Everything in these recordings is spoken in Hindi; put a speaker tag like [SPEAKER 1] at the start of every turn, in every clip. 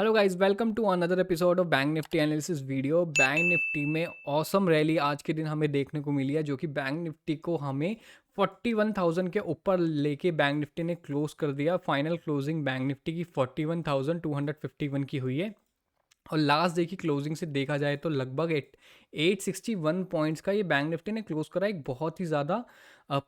[SPEAKER 1] Hello guys, welcome to another episode of Bank Nifty analysis video. Bank Nifty में ऑसम रैली आज के दिन हमें देखने को मिली है, जो कि बैंक निफ्टी को हमें 41,000 के ऊपर लेके बैंक निफ्टी ने क्लोज कर दिया। फाइनल क्लोजिंग बैंक निफ्टी की 41,251 की हुई है। और लास्ट डे की क्लोजिंग से देखा जाए तो लगभग 861 पॉइंट्स का ये बैंक निफ्टी ने क्लोज करा। एक बहुत ही ज़्यादा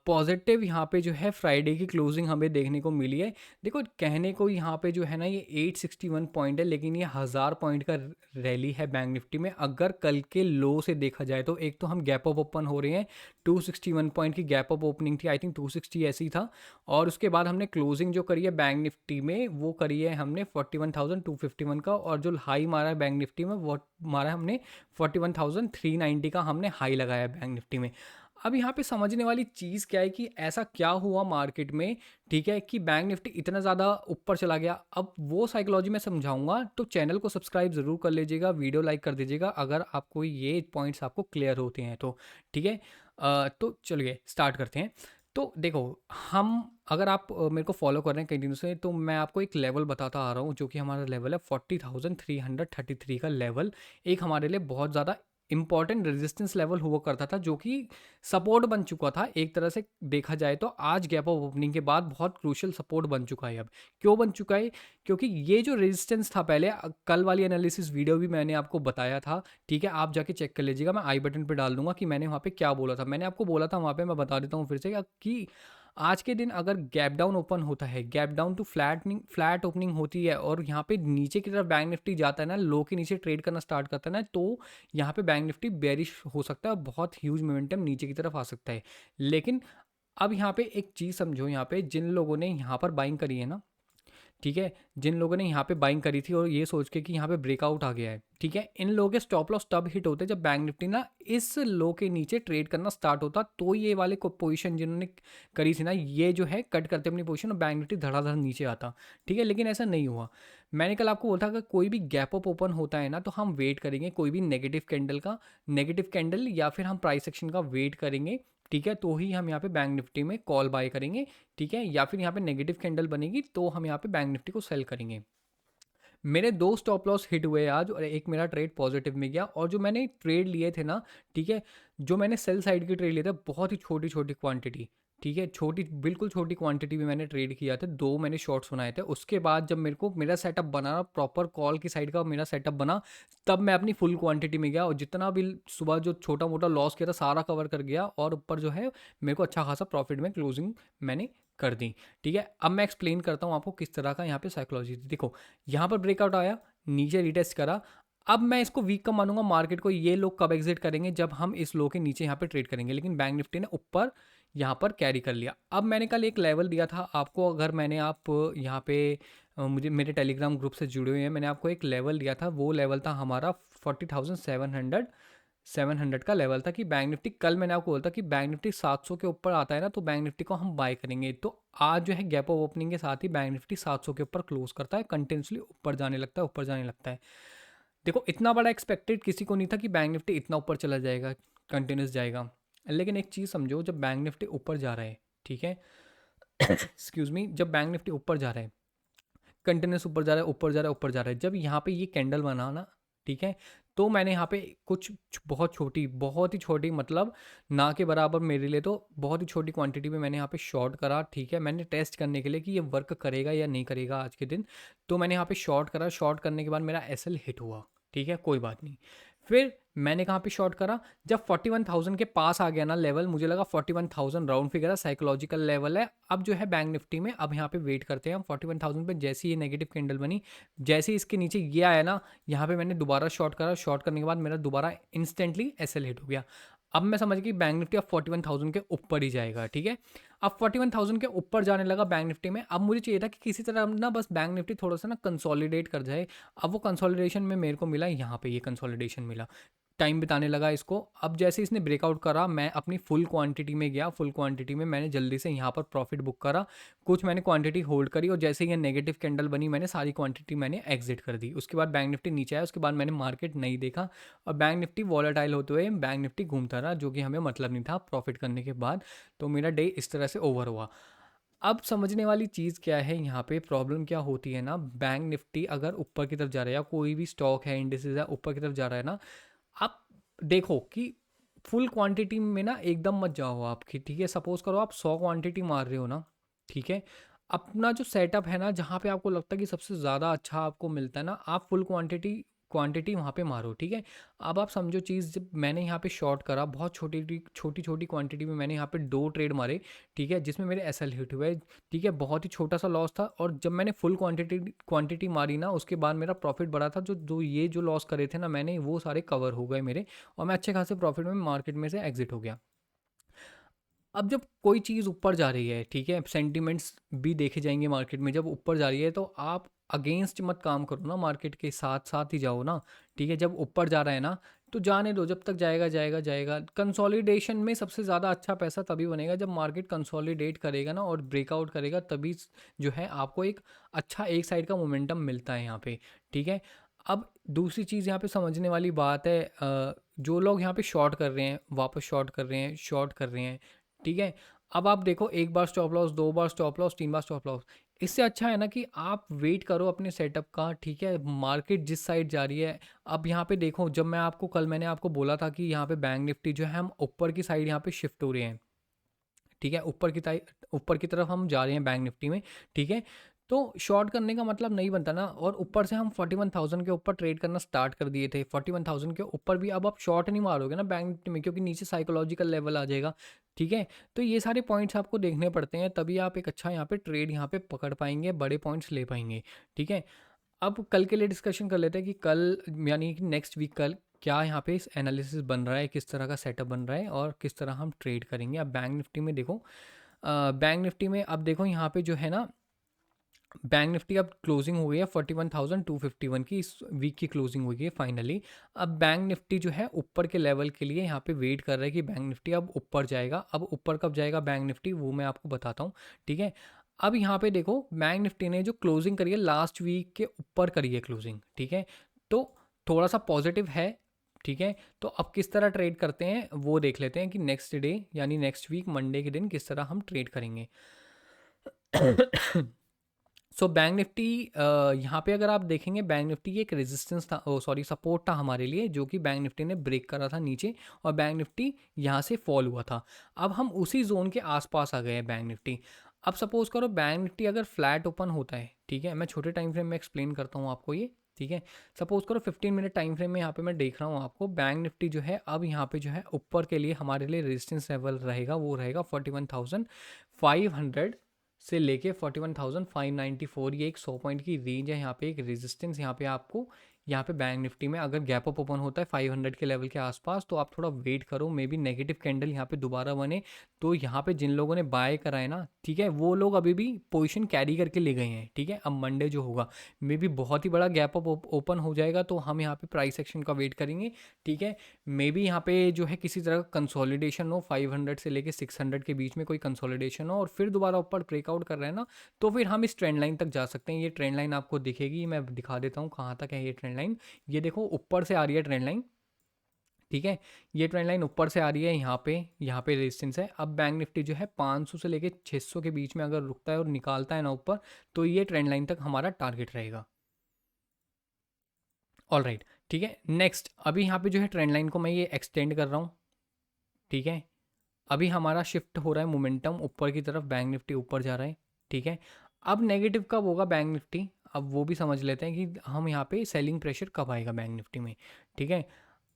[SPEAKER 1] पॉजिटिव यहाँ पे जो है फ्राइडे की क्लोजिंग हमें देखने को मिली है। देखो, कहने को यहाँ पे जो है ना, ये 861 पॉइंट है, लेकिन ये 1000 पॉइंट का रैली है बैंक निफ्टी में। अगर कल के लो से देखा जाए तो एक तो हम गैप अप ओपन हो रहे हैं। 261 पॉइंट की गैप अप ओपनिंग थी, आई थिंक 260 ऐसी था। और उसके बाद हमने क्लोजिंग जो करी है बैंक निफ्टी में, वो करी है हमने 41,251 का। और जो हाई मारा है बैंक निफ्टी में, वो मारा है हमने 41,390 का हमने हाई लगाया है बैंक निफ्टी में। अब यहाँ पे समझने वाली चीज़ क्या है कि ऐसा क्या हुआ मार्केट में, ठीक है, कि बैंक निफ्टी इतना ज़्यादा ऊपर चला गया। अब वो साइकोलॉजी में समझाऊंगा, तो चैनल को सब्सक्राइब ज़रूर कर लीजिएगा, वीडियो लाइक कर दीजिएगा अगर आपको ये पॉइंट्स आपको क्लियर होते हैं तो। ठीक है, तो चलिए स्टार्ट करते हैं। तो देखो, हम अगर आप मेरे को फॉलो कर रहे हैं कंटिन्यू से, तो मैं आपको एक लेवल बताता आ रहा हूँ, जो कि हमारा लेवल है 40,333 का लेवल। एक हमारे लिए बहुत ज़्यादा इंपॉर्टेंट रेजिस्टेंस लेवल हुआ करता था, जो कि सपोर्ट बन चुका था एक तरह से देखा जाए तो। आज गैप ऑफ ओपनिंग के बाद बहुत क्रूशियल सपोर्ट बन चुका है। अब क्यों बन चुका है? क्योंकि ये जो रेजिस्टेंस था पहले, कल वाली एनालिसिस वीडियो भी मैंने आपको बताया था। ठीक है, आप जाके चेक कर लीजिएगा, मैं आई बटन पे डाल दूंगा कि मैंने वहाँ पे क्या बोला था। मैंने आपको बोला था वहाँ पे, मैं बता देता हूँ फिर से कि आज के दिन अगर गैप डाउन ओपन होता है, gap down to flat opening होती है, और यहाँ पे नीचे की तरफ बैंक निफ्टी जाता है ना, लो के नीचे ट्रेड करना स्टार्ट करता है ना, तो यहाँ पे बैंक निफ्टी बेरिश हो सकता है और बहुत ह्यूज मोमेंटम नीचे की तरफ आ सकता है। लेकिन अब यहाँ पे एक चीज़ समझो, यहाँ पे जिन लोगों ने यहाँ पर बाइंग करी है ना, ठीक है, जिन लोगों ने यहाँ पे बाइंग करी थी और ये सोच के कि यहाँ पे ब्रेकआउट आ गया है, ठीक है, इन लोगों के स्टॉप लॉस तब हिट होते हैं जब बैंक निफ्टी ना इस लो के नीचे ट्रेड करना स्टार्ट होता। तो ये वाले को पोजीशन जिन्होंने करी थी ना, ये जो है कट करते अपनी पोजीशन और बैंक निफ्टी धड़ाधड़ नीचे आता। ठीक है, लेकिन ऐसा नहीं हुआ। मैंने कल आपको बोला था, अगर कोई भी गैप अप ओपन होता है ना, तो हम वेट करेंगे कोई भी नेगेटिव कैंडल या फिर हम प्राइस एक्शन का वेट करेंगे। ठीक है, तो ही हम यहाँ पे बैंक निफ्टी में कॉल बाय करेंगे। ठीक है, या फिर यहाँ पे नेगेटिव कैंडल बनेगी तो हम यहाँ पे बैंक निफ्टी को सेल करेंगे। मेरे दो स्टॉप लॉस हिट हुए आज, और एक मेरा ट्रेड पॉजिटिव में गया। और जो मैंने ट्रेड लिए थे ना, ठीक है, जो मैंने सेल साइड की ट्रेड लिए थे, बहुत ही छोटी छोटी क्वांटिटी। ठीक है, छोटी, बिल्कुल छोटी क्वांटिटी में मैंने ट्रेड किया था। दो मैंने शॉर्ट्स बनाए थे। उसके बाद जब मेरे को मेरा सेटअप बना, प्रॉपर कॉल की साइड का मेरा सेटअप बना, तब मैं अपनी फुल क्वांटिटी में गया और जितना भी सुबह जो छोटा मोटा लॉस किया था सारा कवर कर गया। और ऊपर जो है मेरे को अच्छा खासा प्रॉफिट में क्लोजिंग मैंने कर दी। ठीक है, अब मैं एक्सप्लेन करता हूँ आपको किस तरह का यहाँ पे साइकोलॉजी थी। देखो, यहाँ पर ब्रेकआउट आया, नीचे रिटेस्ट करा। अब मैं इसको वीक कब मानूंगा मार्केट को? ये लोग कब एग्जिट करेंगे? जब हम इस लो के नीचे यहाँ पे ट्रेड करेंगे। लेकिन बैंक निफ्टी ने ऊपर यहाँ पर कैरी कर लिया। अब मैंने कल एक लेवल दिया था आपको, अगर मैंने आप यहाँ पे मुझे मेरे टेलीग्राम ग्रुप से जुड़े हुए हैं, मैंने आपको एक लेवल दिया था। वो लेवल था हमारा 40,700 का लेवल था कि बैंक निफ्टी, कल मैंने आपको बोला था कि बैंक निफ्टी 700 के ऊपर आता है ना, तो बैंक निफ्टी को हम बाय करेंगे। तो आज जो है गैप ऑफ ओपनिंग के साथ ही बैंक निफ्टी 700 के ऊपर क्लोज करता है, कंटिन्यूसली ऊपर जाने लगता है, ऊपर जाने लगता है। देखो, इतना बड़ा एक्सपेक्टेड किसी को नहीं था कि बैंक निफ्टी इतना ऊपर चला जाएगा, कंटिन्यूस जाएगा। लेकिन एक चीज़ समझो, जब बैंक निफ्टी ऊपर जा रहा है, ठीक है, एक्सक्यूज मी, जब बैंक निफ्टी ऊपर जा रहा है, कंटिन्यूस ऊपर जा रहा है, ऊपर जा रहा है, ऊपर जा रहा है, जब यहाँ पे ये कैंडल बना ना, ठीक है, तो मैंने यहाँ पे कुछ बहुत ही छोटी, मतलब ना के बराबर मेरे लिए, तो बहुत ही छोटी क्वांटिटी में मैंने यहाँ पे शॉर्ट करा। ठीक है, मैंने टेस्ट करने के लिए कि ये वर्क करेगा या नहीं करेगा आज के दिन। तो मैंने यहाँ पे शॉर्ट करा। शॉर्ट करने के बाद मेरा एसएल हिट हुआ। ठीक है, कोई बात नहीं। फिर मैंने कहाँ पे शॉर्ट करा? जब 41,000 के पास आ गया ना लेवल, मुझे लगा 41,000 राउंड फिगर है, साइकोलॉजिकल लेवल है। अब जो है बैंक निफ्टी में, अब यहाँ पे वेट करते हैं हम 41,000 पे। जैसे ही ये नेगेटिव कैंडल बनी, जैसे ही इसके नीचे ये आया ना, यहाँ पे मैंने दोबारा शॉर्ट करा। शॉर्ट करने के बाद मेरा दोबारा इंस्टेंटली एसएल हिट हो गया। अब मैं समझ गई बैंक निफ्टी अब 41,000 के ऊपर ही जाएगा। ठीक है, अब 41,000 के ऊपर जाने लगा बैंक निफ्टी में। अब मुझे चाहिए था कि किसी तरह ना बस बैंक निफ्टी थोड़ा सा ना कंसोलिडेट कर जाए। अब वो कंसोलिडेशन में मेरे को मिला, यहाँ पे ये कंसोलिडेशन मिला, टाइम बिताने लगा इसको। अब जैसे इसने ब्रेकआउट करा, मैं अपनी फुल क्वांटिटी में गया। फुल क्वांटिटी में मैंने जल्दी से यहाँ पर प्रॉफिट बुक करा। कुछ मैंने क्वांटिटी होल्ड करी, और जैसे ये नेगेटिव कैंडल बनी, मैंने सारी क्वांटिटी मैंने एग्जिट कर दी। उसके बाद बैंक निफ्टी नीचे आया, उसके बाद मैंने मार्केट नहीं देखा। और बैंक निफ्टी वॉलेटाइल होते हुए बैंक निफ्टी घूमता रहा, जो कि हमें मतलब नहीं था प्रॉफिट करने के बाद। तो मेरा डे इस तरह से ओवर हुआ। अब समझने वाली चीज़ क्या है यहाँ पे, प्रॉब्लम क्या होती है ना, बैंक निफ्टी अगर ऊपर की तरफ जा रहा है या कोई भी स्टॉक है, इंडिसेस है, ऊपर की तरफ जा रहा है ना, आप देखो कि फुल क्वांटिटी में ना एकदम मत जाओ आपकी, ठीक है। सपोज करो आप 100 क्वांटिटी मार रहे हो ना, ठीक है। अपना जो सेटअप है ना, जहाँ पे आपको लगता है कि सबसे ज़्यादा अच्छा आपको मिलता है ना, आप फुल क्वांटिटी क्वांटिटी वहाँ पे मारो, ठीक है। अब आप समझो चीज़, जब मैंने यहाँ पे शॉर्ट करा बहुत छोटी छोटी छोटी क्वांटिटी में, मैंने यहाँ पे 2 ट्रेड मारे, ठीक है, जिसमें मेरे एसएल हिट हुए, ठीक है। बहुत ही छोटा सा लॉस था, और जब मैंने फुल क्वांटिटी मारी ना, उसके बाद मेरा प्रॉफिट बढ़ा था। जो जो ये जो लॉस करे थे ना मैंने, वो सारे कवर हो गए मेरे, और मैं अच्छे खासे प्रॉफिट में मार्केट में से एग्जिट हो गया। अब जब कोई चीज़ ऊपर जा रही है, ठीक है, सेंटिमेंट्स भी देखे जाएंगे मार्केट में, जब ऊपर जा रही है तो आप अगेंस्ट मत काम करो ना, मार्केट के साथ साथ ही जाओ ना, ठीक है। जब ऊपर जा रहा है ना, तो जाने दो, जब तक जाएगा जाएगा जाएगा। कंसोलिडेशन में सबसे ज़्यादा अच्छा पैसा तभी बनेगा जब मार्केट कंसोलिडेट करेगा ना और ब्रेकआउट करेगा, तभी जो है आपको एक अच्छा एक साइड का मोमेंटम मिलता है यहाँ पे, ठीक है। अब दूसरी चीज़ यहाँ पे समझने वाली बात है, जो लोग यहाँ पे शॉर्ट कर रहे हैं, वापस शॉर्ट कर रहे हैं, शॉर्ट कर रहे हैं, ठीक है। अब आप देखो, एक बार स्टॉप लॉस, 2 बार स्टॉप लॉस, 3 बार स्टॉप लॉस, इससे अच्छा है ना कि आप वेट करो अपने सेटअप का, ठीक है। मार्केट जिस साइड जा रही है, अब यहाँ पे देखो, जब मैं आपको कल मैंने आपको बोला था कि यहाँ पे बैंक निफ्टी जो है, हम ऊपर की साइड यहाँ पे शिफ्ट हो रहे हैं, ठीक है। ऊपर की तरफ हम जा रहे हैं बैंक निफ्टी में, ठीक है। तो शॉर्ट करने का मतलब नहीं बनता ना, और ऊपर से हम 41,000 के ऊपर ट्रेड करना स्टार्ट कर दिए थे, 41,000 के ऊपर भी अब आप शॉर्ट नहीं मारोगे ना बैंक निफ्टी में, क्योंकि नीचे साइकोलॉजिकल लेवल आ जाएगा, ठीक है। तो ये सारे पॉइंट्स आपको देखने पड़ते हैं, तभी आप एक अच्छा यहाँ पे ट्रेड यहाँ पे पकड़ पाएंगे, बड़े पॉइंट्स ले पाएंगे, ठीक है। अब कल के लिए डिस्कशन कर लेते हैं कि कल, यानी कि नेक्स्ट वीक, कल क्या यहाँ पे एनालिसिस बन रहा है, किस तरह का सेटअप बन रहा है, और किस तरह हम ट्रेड करेंगे। अब बैंक निफ्टी में देखो, बैंक निफ्टी में अब देखो यहाँ पे जो है ना, बैंक निफ्टी अब क्लोजिंग हो गई है 41,251 की, इस वीक की क्लोजिंग हुई है फाइनली। अब बैंक निफ्टी जो है ऊपर के लेवल के लिए यहाँ पे वेट कर रहा है कि बैंक निफ्टी अब ऊपर जाएगा। अब ऊपर कब जाएगा बैंक निफ्टी, वो मैं आपको बताता हूँ, ठीक है। अब यहाँ पे देखो, बैंक निफ्टी ने जो क्लोजिंग करी है लास्ट वीक के ऊपर करी है क्लोजिंग, ठीक है। तो थोड़ा सा पॉजिटिव है, ठीक है। तो अब किस तरह ट्रेड करते हैं वो देख लेते हैं कि नेक्स्ट डे यानी नेक्स्ट वीक मंडे के दिन किस तरह हम ट्रेड करेंगे। सो बैंक निफ्टी, यहाँ पे अगर आप देखेंगे, बैंक निफ्टी एक रेजिस्टेंस था, सॉरी सपोर्ट था हमारे लिए, जो कि बैंक निफ्टी ने ब्रेक करा था नीचे, और बैंक निफ्टी यहाँ से फॉल हुआ था। अब हम उसी जोन के आसपास आ गए हैं बैंक निफ्टी। अब सपोज करो बैंक निफ्टी अगर फ्लैट ओपन होता है, ठीक है, मैं छोटे टाइम फ्रेम में एक्सप्लेन करता हूँ आपको ये, ठीक है। सपोज करो 15 मिनट टाइम फ्रेम में यहाँ पे मैं देख रहा हूँ आपको, बैंक निफ्टी जो है अब यहाँ पे जो है ऊपर के लिए हमारे लिए रेजिस्टेंस लेवल रहेगा, वो रहेगा 41,500 से लेके 41,594, ये एक 100 पॉइंट की रेंज है। यहाँ पे एक रेजिस्टेंस यहाँ पे आपको, यहाँ पे बैंक निफ्टी में अगर गैप अप ओपन होता है 500 के लेवल के आसपास, तो आप थोड़ा वेट करो, मे बी नेगेटिव कैंडल यहाँ पे दोबारा बने। तो यहाँ पे जिन लोगों ने बाय करा है ना, ठीक है, वो लोग अभी भी पोजीशन कैरी करके ले गए हैं, ठीक है। अब मंडे जो होगा, मे बी बहुत ही बड़ा गैप अप ओपन हो जाएगा, तो हम यहाँ पे प्राइस एक्शन का वेट करेंगे, ठीक है। मे बी यहाँ पे जो है किसी तरह का कंसोलिडेशन हो, 500 से लेके 600 के बीच में कोई कंसोलिडेशन हो, और फिर दोबारा ऊपर ब्रेकआउट कर रहे हैं ना, तो फिर हम इस ट्रेंड लाइन तक जा सकते हैं। ये ट्रेंड लाइन आपको दिखेगी, मैं दिखा देता हूँ कहाँ तक है ये ट्रेंड लाइन। ये देखो ऊपर से आ रही है ट्रेंड लाइन, ठीक है। ये ट्रेंड लाइन ऊपर से आ रही है, यहाँ पे रेजिस्टेंस है। अब बैंक निफ्टी जो है 500 से लेके 600 के बीच में अगर रुकता है और निकालता है ना ऊपर, तो ये ट्रेंड लाइन तक हमारा टारगेट रहेगा। ऑल राइट, ठीक है। नेक्स्ट, अभी यहाँ पे जो है ट्रेंड लाइन को मैं ये एक्सटेंड कर रहा हूँ, ठीक है। अभी हमारा शिफ्ट हो रहा है मोमेंटम ऊपर की तरफ, बैंक निफ्टी ऊपर जा रहा है, ठीक है। अब नेगेटिव कब होगा बैंक निफ्टी, अब वो भी समझ लेते हैं कि हम यहाँ पे सेलिंग प्रेशर कब आएगा बैंक निफ्टी में, ठीक है।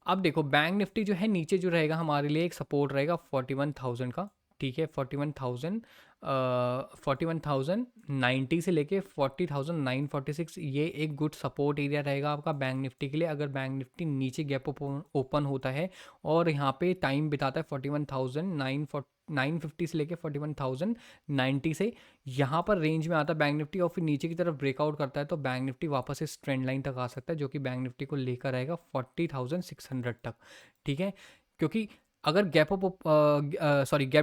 [SPEAKER 1] अब देखो, बैंक निफ्टी जो है नीचे जो रहेगा हमारे लिए एक सपोर्ट रहेगा 41,000 का, ठीक है। 41,090 से लेके 40,946, ये एक गुड सपोर्ट एरिया रहेगा आपका बैंक निफ्टी के लिए। अगर बैंक निफ्टी नीचे गैप ओपन होता है और यहाँ पे टाइम बिताता है 41,950 से लेके 41,090 से, यहाँ पर रेंज में आता है बैंक निफ्टी, और फिर नीचे की तरफ ब्रेकआउट करता है, तो बैंक निफ्टी वापस इस ट्रेंड लाइन तक आ सकता है, जो कि बैंक निफ्टी को लेकर आएगा 40,600 तक, ठीक है। क्योंकि अगर गैप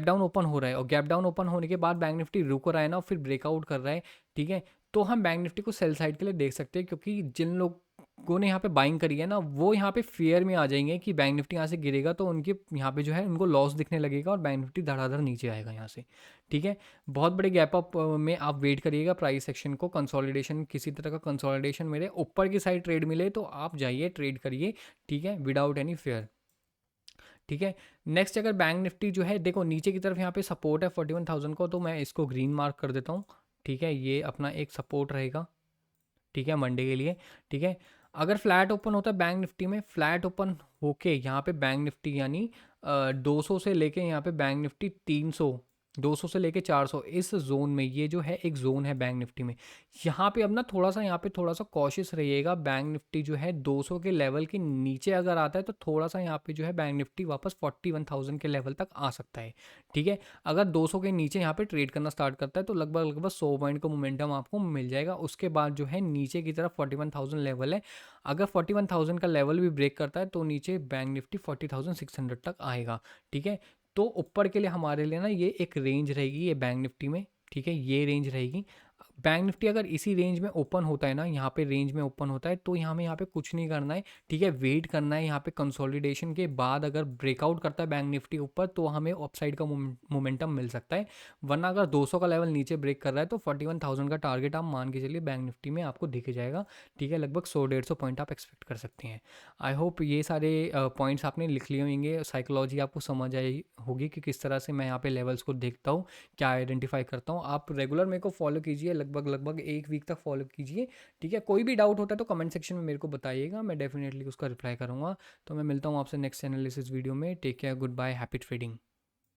[SPEAKER 1] डाउन ओपन हो रहा है, और गैप डाउन ओपन होने के बाद बैंक निफ्टी रुक रहा है ना, फिर ब्रेकआउट कर रहा है, ठीक है, तो हम बैंक निफ्टी को सेल साइड के लिए देख सकते हैं। क्योंकि जिन लोग लोगों ने यहाँ पे बाइंग करी है ना, वो यहाँ पे फेयर में आ जाएंगे कि बैंक निफ्टी यहाँ से गिरेगा तो उनके यहाँ पे जो है उनको लॉस दिखने लगेगा और बैंक निफ्टी धड़ाधड़ नीचे आएगा यहाँ से। ठीक है, बहुत बड़े गैप अप में आप वेट करिएगा प्राइस सेक्शन को, कंसोलिडेशन, किसी तरह का कंसोलिडेशन मेरे ऊपर की साइड ट्रेड मिले तो आप जाइए ट्रेड करिए। ठीक है, विदाउट एनी फेयर। ठीक है, नेक्स्ट अगर बैंक निफ्टी जो है देखो नीचे की तरफ यहाँ पे सपोर्ट है 41,000 को, तो मैं इसको ग्रीन मार्क कर देता हूँ। ठीक है, ये अपना एक सपोर्ट रहेगा। ठीक है, मंडे के लिए। ठीक है, अगर फ्लैट ओपन होता है बैंक निफ्टी में, फ्लैट ओपन होके यहाँ पे बैंक निफ्टी यानी 200 से लेके यहाँ पे बैंक निफ्टी 300, 200 से लेके 400 इस जोन में, ये जो है एक जोन है बैंक निफ्टी में। यहाँ पे अब ना थोड़ा सा यहाँ पे थोड़ा सा कॉशियस रहिएगा। बैंक निफ्टी जो है 200 के लेवल के नीचे अगर आता है तो थोड़ा सा यहाँ पे जो है बैंक निफ्टी वापस 41,000 के लेवल तक आ सकता है। ठीक है, अगर 200 के नीचे यहाँ पे ट्रेड करना स्टार्ट करता है तो लगभग लगभग 100 पॉइंट का मोमेंटम आपको मिल जाएगा। उसके बाद जो है नीचे की तरफ 41,000 लेवल है, अगर 41,000 का लेवल भी ब्रेक करता है तो नीचे बैंक निफ्टी 40,600 तक आएगा। ठीक है, तो ऊपर के लिए हमारे लिए ना ये एक रेंज रहेगी ये बैंक निफ्टी में। ठीक है, ये रेंज रहेगी। बैंक निफ्टी अगर इसी रेंज में ओपन होता है ना, यहाँ पे रेंज में ओपन होता है तो यहाँ में यहाँ पे कुछ नहीं करना है। ठीक है, वेट करना है। यहाँ पे कंसोलिडेशन के बाद अगर ब्रेकआउट करता है बैंक निफ्टी ऊपर तो हमें अपसाइड का मोमेंटम मिल सकता है, वरना अगर 200 का लेवल नीचे ब्रेक कर रहा है तो 41,000 का टारगेट आप मान के चलिए बैंक निफ्टी में आपको दिख जाएगा। ठीक है, लगभग 100-150 पॉइंट आप एक्सपेक्ट कर सकते हैं। आई होप ये सारे पॉइंट्स आपने लिख लिए होंगे, साइकोलॉजी आपको समझ आई होगी कि किस तरह से मैं यहाँ पे लेवल्स को देखता हूँ, क्या आइडेंटिफाई करता हूँ। आप रेगुलर मेरे को फॉलो कीजिए, लगभग लगभग एक वीक तक फॉलो कीजिए। ठीक है, कोई भी डाउट होता है तो कमेंट सेक्शन में मेरे को बताइएगा, मैं डेफिनेटली उसका रिप्लाई करूँगा। तो मैं मिलता हूँ आपसे नेक्स्ट एनालिसिस वीडियो में। Take care, good bye, happy trading.